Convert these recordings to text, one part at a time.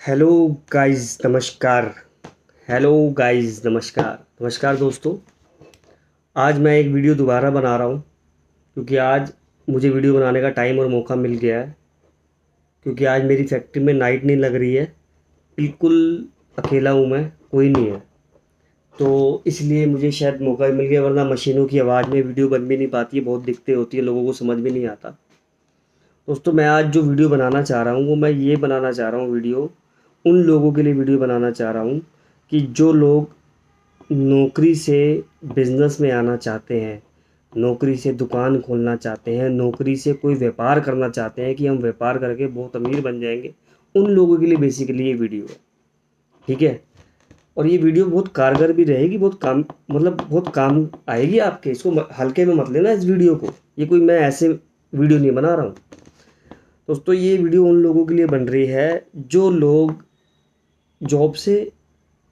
Hello guys नमस्कार। Hello guys नमस्कार दोस्तों। आज मैं एक वीडियो दोबारा बना रहा हूँ क्योंकि आज मुझे वीडियो बनाने का टाइम और मौका मिल गया है। क्योंकि आज मेरी फैक्ट्री में नाइट नहीं लग रही है, बिल्कुल अकेला हूँ मैं, कोई नहीं है। तो इसलिए मुझे शायद मौका मिल गया, वरना मशीनों की आवाज़ में वीडियो बन भी नहीं पाती है, बहुत दिक्कतें होती है, लोगों को समझ भी नहीं आता। दोस्तों मैं आज जो वीडियो बनाना चाह रहा हूँ वो मैं ये बनाना चाह रहा हूँ, वीडियो उन लोगों के लिए वीडियो बनाना चाह रहा हूँ कि जो लोग नौकरी से बिज़नेस में आना चाहते हैं, नौकरी से दुकान खोलना चाहते हैं, नौकरी से कोई व्यापार करना चाहते हैं कि हम व्यापार करके बहुत अमीर बन जाएंगे, उन लोगों के लिए बेसिकली ये वीडियो है। ठीक है। और ये वीडियो बहुत कारगर भी रहेगी, बहुत काम बहुत काम आएगी आपके। इसको हल्के में मत लेना इस वीडियो को, ये कोई मैं ऐसे वीडियो नहीं बना रहा हूँ दोस्तों। ये वीडियो उन लोगों के लिए बन रही है जो लोग जॉब से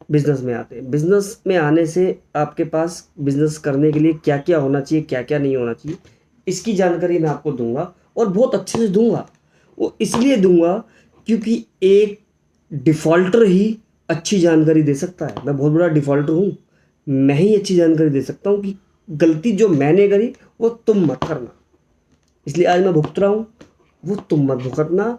बिज़नेस में आते हैं। बिज़नेस में आने से आपके पास बिज़नेस करने के लिए क्या क्या होना चाहिए, क्या क्या नहीं होना चाहिए, इसकी जानकारी मैं आपको दूंगा और बहुत अच्छे से दूंगा। वो इसलिए दूंगा क्योंकि एक डिफ़ॉल्टर ही अच्छी जानकारी दे सकता है। मैं बहुत बड़ा डिफ़ॉल्टर हूँ, मैं ही अच्छी जानकारी दे सकता हूँ कि गलती जो मैंने करी वो तुम मत करना। इसलिए आज मैं भुगत रहा हूँ, वो तुम मत भुगतना।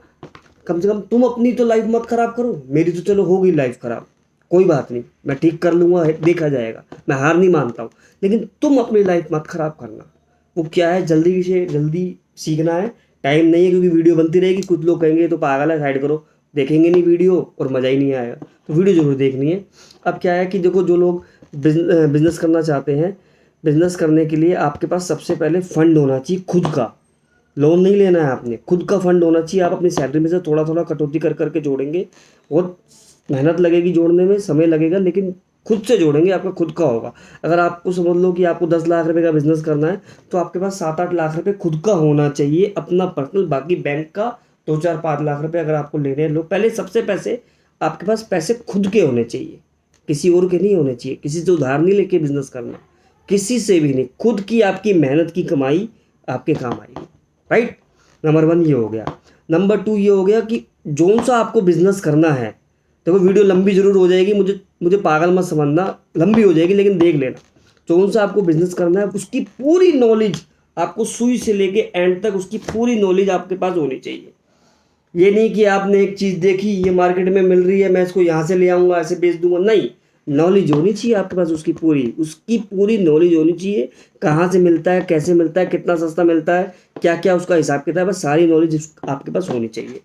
कम से कम तुम अपनी तो लाइफ मत ख़राब करो। मेरी तो चलो हो गई लाइफ ख़राब, कोई बात नहीं, मैं ठीक कर लूँगा, देखा जाएगा, मैं हार नहीं मानता हूँ। लेकिन तुम अपनी लाइफ मत ख़राब करना। वो क्या है, जल्दी से जल्दी सीखना है, टाइम नहीं है। क्योंकि वीडियो बनती रहेगी, कुछ लोग कहेंगे ये तो पागल है, साइड करो, देखेंगे नहीं वीडियो और मज़ा ही नहीं आएगा। तो वीडियो ज़रूर देखनी है। अब क्या है कि देखो, जो लोग बिज़नेस करना चाहते हैं, बिज़नेस करने के लिए आपके पास सबसे पहले फ़ंड होना चाहिए खुद का। लोन नहीं लेना है आपने, खुद का फंड होना चाहिए। आप अपनी सैलरी में से थोड़ा थोड़ा कटौती कर करके जोड़ेंगे। बहुत मेहनत लगेगी जोड़ने में, समय लगेगा, लेकिन खुद से जोड़ेंगे, आपका खुद का होगा। अगर आपको समझ लो कि आपको 10 लाख रुपए का बिजनेस करना है, तो आपके पास 7-8 लाख रुपए खुद का होना चाहिए अपना पर्सनल। बाकी बैंक का 2-4-5 लाख रुपए अगर आपको लेने हैं, लो। पहले सबसे पैसे आपके पास पैसे खुद के होने चाहिए, किसी और के नहीं होने चाहिए। किसी से उधार नहीं लेके बिजनेस करना, किसी से भी नहीं। खुद की आपकी मेहनत की कमाई आपके काम आएगी। राइट। नंबर 1 ये हो गया। नंबर 2 ये हो गया कि जोन सा आपको बिजनेस करना है। देखो वीडियो लंबी जरूर हो जाएगी, मुझे मुझे पागल मत समझना, लंबी हो जाएगी, लेकिन देख लेना। जोन सा आपको बिजनेस करना है उसकी पूरी नॉलेज आपको सुई से लेके एंड तक, उसकी पूरी नॉलेज आपके पास होनी चाहिए। ये नहीं कि आपने एक चीज़ देखी, ये मार्केट में मिल रही है, मैं इसको यहाँ से ले आऊँगा, ऐसे बेच दूंगा, नहीं। नॉलेज होनी चाहिए आपके पास, उसकी पूरी नॉलेज होनी चाहिए। कहाँ से मिलता है, कैसे मिलता है, कितना सस्ता मिलता है, क्या क्या उसका हिसाब किताब है, सारी नॉलेज आपके पास होनी चाहिए।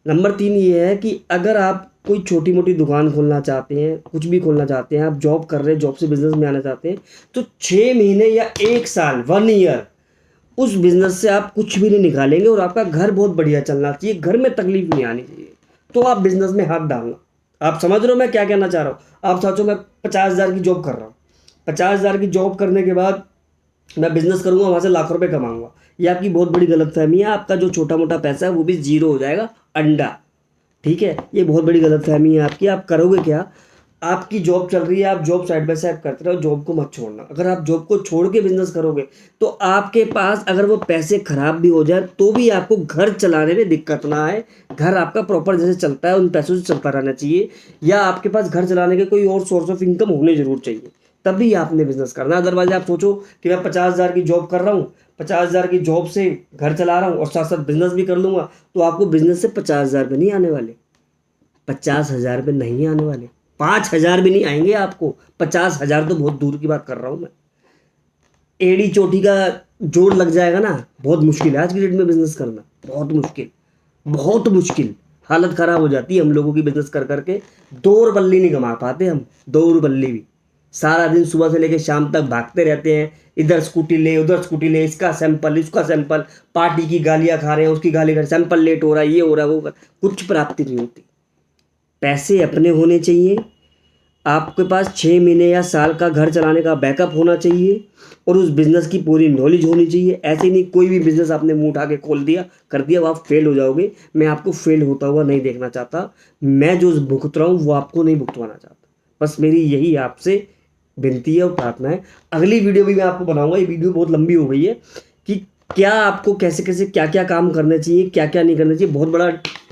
नंबर तीन ये है कि अगर आप कोई छोटी मोटी दुकान खोलना चाहते हैं, कुछ भी खोलना चाहते हैं, आप जॉब कर रहे हैं, जॉब से बिजनेस में आना चाहते हैं, तो 6 महीने या 1 साल, 1 ईयर उस बिज़नेस से आप कुछ भी नहीं निकालेंगे और आपका घर बहुत बढ़िया चलना चाहिए, घर में तकलीफ नहीं आनी चाहिए, तो आप बिज़नेस में हाथ डालना। आप समझ रहे हो मैं क्या कहना चाह रहा हूँ। आप सोचो मैं 50,000 की जॉब कर रहा हूँ, 50,000 की जॉब करने के बाद मैं बिज़नेस करूँगा, वहाँ से लाख रुपए कमाऊँगा। ये आपकी बहुत बड़ी गलतफहमी है। आपका जो छोटा मोटा पैसा है वो भी ज़ीरो हो जाएगा, अंडा। ठीक है, ये बहुत बड़ी गलतफहमी है आपकी। आप करोगे क्या, आपकी जॉब चल रही है, आप जॉब साइड बाय साइड करते रहो, जॉब को मत छोड़ना। अगर आप जॉब को छोड़ के बिजनेस करोगे तो आपके पास अगर वो पैसे खराब भी हो जाए तो भी आपको घर चलाने में दिक्कत ना आए। घर आपका प्रॉपर जैसे चलता है उन पैसों से चलता रहना चाहिए, या आपके पास घर चलाने के कोई और सोर्स ऑफ इनकम होने जरूर चाहिए, तभी आपने बिजनेस करना। अदरवाइज आप सोचो कि मैं 50,000 की जॉब कर रहा हूँ, 50,000 की जॉब से घर चला रहा हूँ और साथ साथ बिजनेस भी कर लूँगा, तो आपको बिजनेस से 50,000 रुपये नहीं आने वाले, 50,000 रुपये नहीं आने वाले, 5,000 भी नहीं आएंगे आपको। 50,000 तो बहुत दूर की बात कर रहा हूँ मैं, एड़ी चोटी का जोड़ लग जाएगा ना। बहुत मुश्किल है आज की डेट में बिजनेस करना, बहुत मुश्किल, बहुत मुश्किल। हालत खराब हो जाती है हम लोगों की बिजनेस कर करके। 2 रुपये नहीं कमा पाते हम, 2 रुपये भी। सारा दिन सुबह से लेकर शाम तक भागते रहते हैं, इधर स्कूटी ले, उधर स्कूटी ले, इसका सैंपल, उसका सैंपल, पार्टी की गालियां खा रहे हैं, उसकी गाली खा रहे हैं, सैंपल लेट हो रहा है, ये हो रहा है, वो कुछ प्राप्ति नहीं होती। पैसे अपने होने चाहिए, आपके पास 6 महीने या साल का घर चलाने का बैकअप होना चाहिए, और उस बिज़नेस की पूरी नॉलेज होनी चाहिए। ऐसे नहीं कोई भी बिज़नेस आपने मुंह उठा के खोल दिया, कर दिया, वो आप फेल हो जाओगे। मैं आपको फेल होता हुआ नहीं देखना चाहता। मैं जो भुगत रहा हूँ वो आपको नहीं भुगतवाना चाहता। बस मेरी यही आपसे विनती है और प्रार्थना है। अगली वीडियो भी मैं आपको बनाऊंगा, ये वीडियो बहुत लंबी हो गई है, कि क्या आपको कैसे कैसे क्या क्या काम करने चाहिए, क्या क्या नहीं करना चाहिए। बहुत बड़ा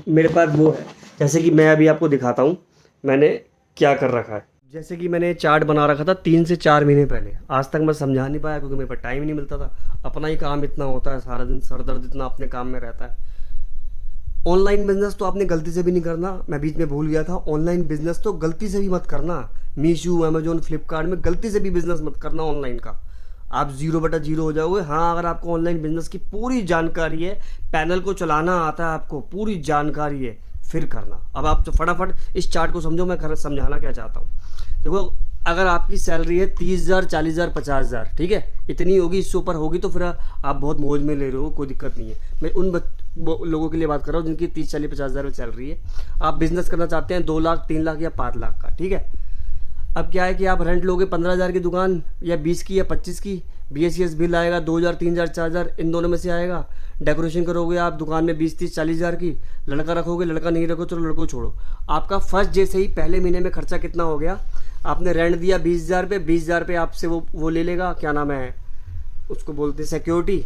मेरे पास वो है, जैसे कि मैं अभी आपको दिखाता हूँ मैंने क्या कर रखा है। जैसे कि मैंने चार्ट बना रखा था 3 से 4 महीने पहले, आज तक मैं समझा नहीं पाया क्योंकि मेरे पास टाइम ही नहीं मिलता था। अपना ही काम इतना होता है, सारा दिन सर दर्द इतना अपने काम में रहता है। ऑनलाइन बिजनेस तो आपने गलती से भी नहीं करना, मैं बीच में भूल गया था। ऑनलाइन बिजनेस तो गलती से भी मत करना। मीशो, अमेजोन, फ्लिपकार्ट में गलती से भी बिजनेस मत करना ऑनलाइन का। आप 0/0 हो जाओगे। हाँ, अगर आपको ऑनलाइन बिजनेस की पूरी जानकारी है, पैनल को चलाना आता है, आपको पूरी जानकारी है, फिर करना। अब आप तो फटाफट इस चार्ट को समझो, मैं समझाना क्या चाहता हूँ। देखो, अगर आपकी सैलरी है 30,000, 40,000, 50,000, ठीक है, इतनी होगी, इससे ऊपर होगी तो फिर आप बहुत मौज में ले रहे हो, कोई दिक्कत नहीं है। मैं उन वो लोगों के लिए बात कर रहा हूँ जिनकी 30, 40, 50,000 में सैलरी है। आप बिजनेस करना चाहते हैं 2 लाख, 3 लाख या 5 लाख का, ठीक है। अब क्या है कि आप रेंट लोगे 15,000 की दुकान, या 20 की या 25 की, BSES बिल आएगा 2,000, 3,000, 4,000, इन दोनों में से आएगा। डेकोरेशन करोगे आप दुकान में 20, 30, 40,000 की। लड़का रखोगे, लड़का नहीं रखो, चलो लड़को छोड़ो। आपका फर्स्ट जैसे ही पहले महीने में खर्चा कितना हो गया, आपने रेंट दिया 20,000 पे, 20,000 पे आपसे वो ले लेगा, क्या नाम है उसको बोलते हैं, सिक्योरिटी।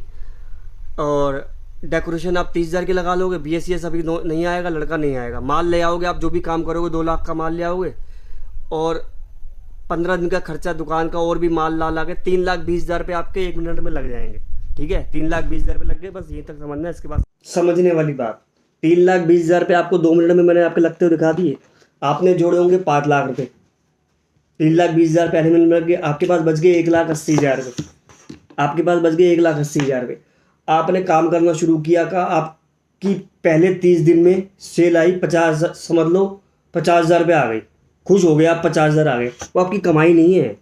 और डेकोरेशन आप 30,000 की लगा लोगे, BSES अभी नहीं आएगा, लड़का नहीं आएगा। माल ले आओगे आप, जो भी काम करोगे 2 लाख का माल ले आओगे, और 15 दिन का खर्चा दुकान का और भी माल ला के 3,20,000 पे आपके 1 मिनट में लग जाएंगे, ठीक है। 3,20,000 पे लग गए, बस यहीं तक समझना है। इसके बाद समझने वाली बात, 3,20,000 पे आपको 2 मिनट में मैंने आपके लगते हुए दिखा दिए। आपने जोड़े होंगे 5 लाख रुपए। 3,20,000 पहले मिनट में लग गए, आपके पास बच गए 1,80,000 रुपये। आपके पास बच गए 1,80,000 रुपये। आपने काम करना शुरू किया का आपकी पहले 30 दिन में सेल आई 50, समझ लो 50,000 रुपये आ गई। खुश हो गए आप, 50,000 आ गए, वो आपकी कमाई नहीं है।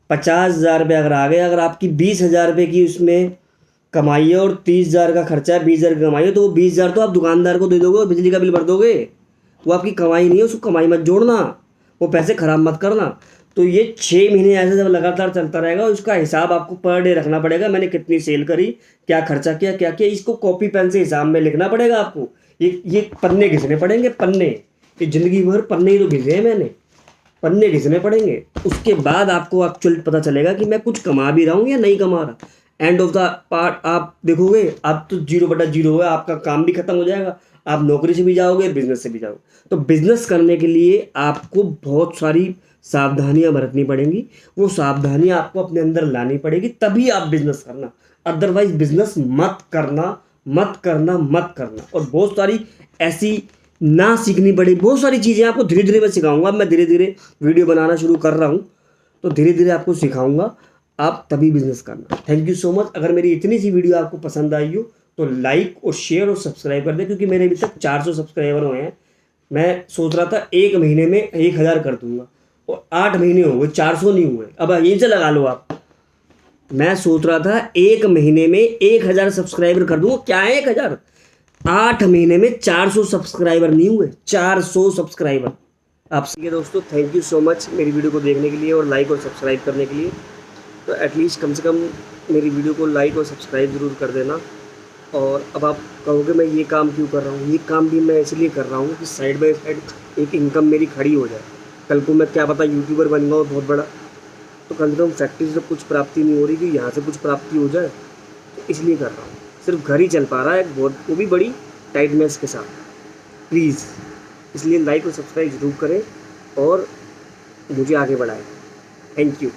50,000 रुपये अगर आ गए, अगर आपकी 20,000 रुपये की उसमें कमाई है और 30,000 का खर्चा है, 20,000 की कमाई है, तो वो 20,000 तो आप दुकानदार को दे दोगे और बिजली का बिल भर दोगे। वो आपकी कमाई नहीं है, उसको कमाई मत जोड़ना, वो पैसे खराब मत करना। तो ये 6 महीने ऐसे जब लगातार चलता रहेगा, उसका हिसाब आपको पर डे रखना पड़ेगा। मैंने कितनी सेल करी, क्या खर्चा किया, क्या किया, इसको कॉपी पेन से हिसाब में लिखना पड़ेगा आपको। ये पन्ने घिसने पड़ेंगे, पन्ने। ये जिंदगी भर पन्ने ही तो घिसे हैं मैंने, पन्ने घिसने पड़ेंगे। उसके बाद आपको एक्चुअल पता चलेगा कि मैं कुछ कमा भी रहा हूँ या नहीं कमा रहा। एंड ऑफ द पार्ट आप देखोगे, आप तो 0/0 है, आपका काम भी खत्म हो जाएगा, आप नौकरी से भी जाओगे, बिजनेस से भी जाओगे। तो बिजनेस करने के लिए आपको बहुत सारी सावधानियां बरतनी पड़ेंगी। वो सावधानियां आपको अपने अंदर लानी पड़ेगी, तभी आप बिजनेस करना। अदरवाइज बिजनेस मत करना, मत करना, मत करना। और बहुत सारी ऐसी ना सीखनी पड़ेगी, बहुत सारी चीज़ें आपको धीरे धीरे मैं सिखाऊंगा। मैं धीरे धीरे वीडियो बनाना शुरू कर रहा हूँ, तो धीरे धीरे आपको सिखाऊंगा, आप तभी बिजनेस करना। Thank you so much. अगर मेरी इतनी सी वीडियो आपको पसंद आई हो तो लाइक और शेयर और सब्सक्राइब कर दें, क्योंकि मेरे अभी तक 400 सब्सक्राइबर हुए हैं। मैं सोच रहा था 1 महीने में 1,000 कर दूंगा, और 8 महीने हो गए, 400 नहीं हुए। अब यहीं से लगा लो आप। मैं सोच रहा था 1 महीने में 1,000 सब्सक्राइबर कर दूंगा, क्या है 1,000, 8 महीने में 400 सब्सक्राइबर नहीं हुए, 400 सब्सक्राइबर। आप सभी दोस्तों, थैंक यू सो मच मेरी वीडियो को देखने के लिए और लाइक और सब्सक्राइब करने के लिए। तो एटलीस्ट कम से कम मेरी वीडियो को लाइक और सब्सक्राइब ज़रूर कर देना। और अब आप कहोगे मैं ये काम क्यों कर रहा हूँ, ये काम भी मैं इसलिए कर रहा हूँ कि साइड बाय साइड एक इनकम मेरी खड़ी हो जाए। कल को मैं क्या पता यूट्यूबर बन जाऊँ बहुत बड़ा, तो कम से कम फैक्ट्री से कुछ प्राप्ति नहीं हो रही कि यहाँ से कुछ प्राप्ति हो जाए, तो इसलिए कर रहा हूँ। सिर्फ घर ही चल पा रहा है बहुत, वो भी बड़ी टाइटनेस के साथ। प्लीज़ इसलिए लाइक और सब्सक्राइब ज़रूर करें और मुझे आगे बढ़ाएं। Thank you.